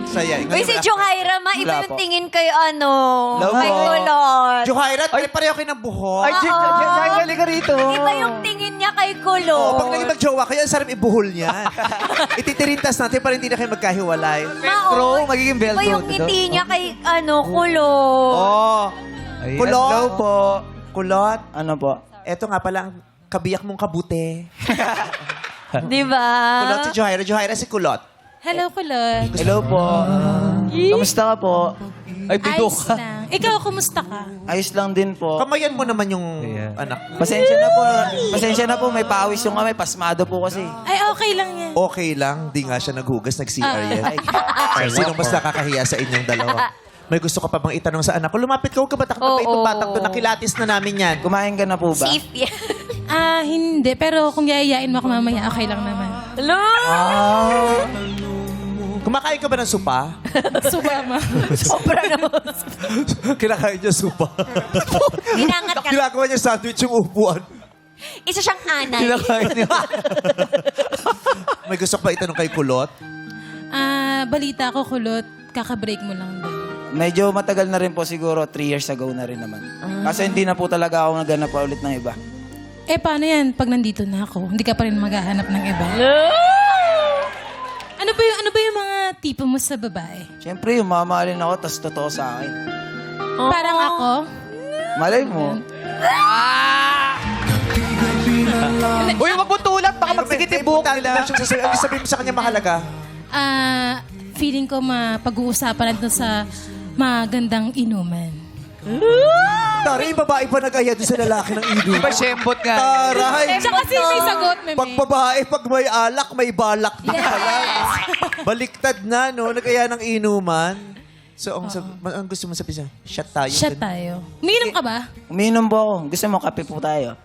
Saya. Uy, si Johaira, ma, iba Wala yung po. tingin kay ano, Hello kay po. Kulot. Johaira, pareho kayo ng buhok. Ay, Jai, ka rito. Iba yung tingin niya kay Kulot. Oh, pag naging magjowa kayo, ang sarap ibuhol niya. Ititirintas natin para hindi na kayo magkahiwalay. Velcro, magiging velcro. Iba yung ngiti niya kay ano, Kulot. Oh. Kulot. Hello po. Kulot. Ano po? Eto nga pala ang kabiyak mong kabute. Di ba? Kulot si Johaira. Johaira si Kulot. Hello, Kulot. Hello po. Kamusta ka po? Ay, bidok Ayos ka. lang. Ikaw, kumusta ka? Ayos lang din po. Kamayan mo naman yung anak. Pasensya na po. Pasensya na po. May pawis yung kamay. Pasmado po kasi. Ay, okay lang yan. Okay lang, di nga siya naghugas, nag-CR yan. Ay, sino mas nakakahiya sa inyong dalawa? May gusto ka pa bang itanong sa anak ko? Lumapit ka, huwag ka batak pa Oo. itong batang to. Nakilatis na namin yan. Kumain ka na po ba? Safe yan. Hindi. Pero kung yayayain mo ako mamaya, okay lang naman. Hello? Kumakain ka ba ng supa? Subama. Sobra naman. Kinakain niya supa. Ginangat ka. Ginagawa niya sandwich yung upuan. Isa siyang anay. May gusto ka pa itanong kay Kulot? Balita ko, Kulot, kaka-break mo lang daw. Medyo matagal na rin po siguro. 3 years ago na rin naman. Kasi hindi na po talaga ako naghanap pa ulit ng iba. Paano yan pag nandito na ako? Hindi ka pa rin maghahanap ng iba? Ano ba yung mga tipo mo sa babae? Siyempre, mamahalin ako, tas totoo sa akin. Parang ako? Malay mo. Uy, wag mo tulak. Baka magsigit yung buhok nila. Ano sabihin mo sa kanya mahalaga? Feeling ko mapag-uusapan natin sa magandang inuman. Taray, yung babae pa nag-aya doon sa lalaki ng ido. Di ba shembot nga? Taray! Siya kasi may sagot, meme. Pag babae, pag may alak, may balak din pala. Baliktad na, no? Nag-aya ng inuman. So, ang gusto mo sabihin siya, shot tayo. Shot tayo. Umiinom ka ba? Umiinom po ako. Gusto mo, kape po tayo.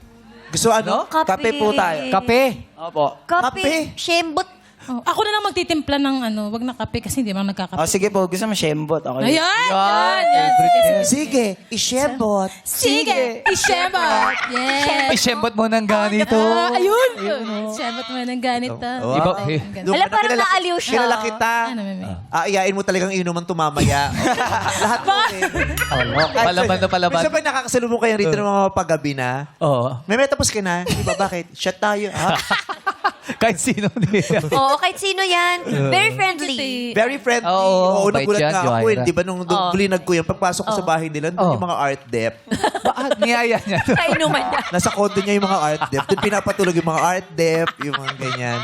Gusto ano? Kape po tayo. Kape. Opo. Kape. Shembot. Ako na lang magtitimpla ng wag na kape kasi hindi man nagkakape. Sige po, gusto mo shembot. Okay. Ayan! Yan! Sige, isyembot. Sige! Ishembot! Yes! Ay, shembot mo ng ganito. Ayun! Ishembot mo ng ganito. Iba, Doon Alam, ka na parang kilala- naaliw siya. Kilala kita. Ano, meme? Aayain mo talagang inuman tumamaya. Lahat mo eh. Palaban na palaban. Minsan ba nakakasalubong kayo rito ng mga paggabi na? Oo. May tapos ka na. Di ba, bakit? Shot tayo. Ha? Kahit sino niya. Oo, kahit sino yan. Very friendly. Very friendly. Oo, bait nagulat yan, nga ako. Johaira. Di ba nung bulinag ko yan, pagpasok ko sa bahay nila, doon yung mga art dep. Bakit? Niyaya niya. Kainuman niya. Nasa condo niya yung mga art dep. Doon pinapatulog yung mga art dep, yung mga ganyan.